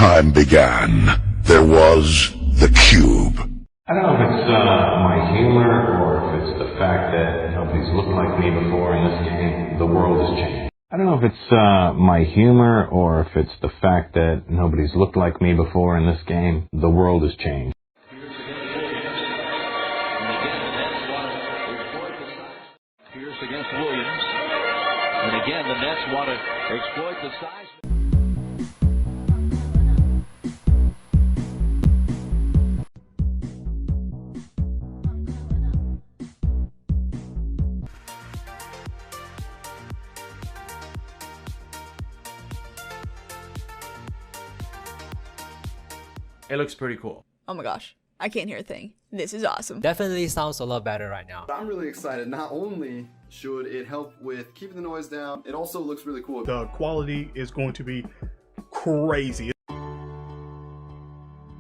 time began, there was the cube. I don't know if it's my humor or if it's the fact that nobody's looked like me before in this game. The world has changed. I don't know if it's my humor or if it's the fact that nobody's looked like me before in this game. The world has changed. Pierce against Williams. And again, the Nets want to exploit the size. It looks pretty cool. Oh my gosh, I can't hear a thing. This is awesome. Definitely sounds a lot better right now. I'm really excited. Not only should it help with keeping the noise down, it also looks really cool. The quality is going to be crazy.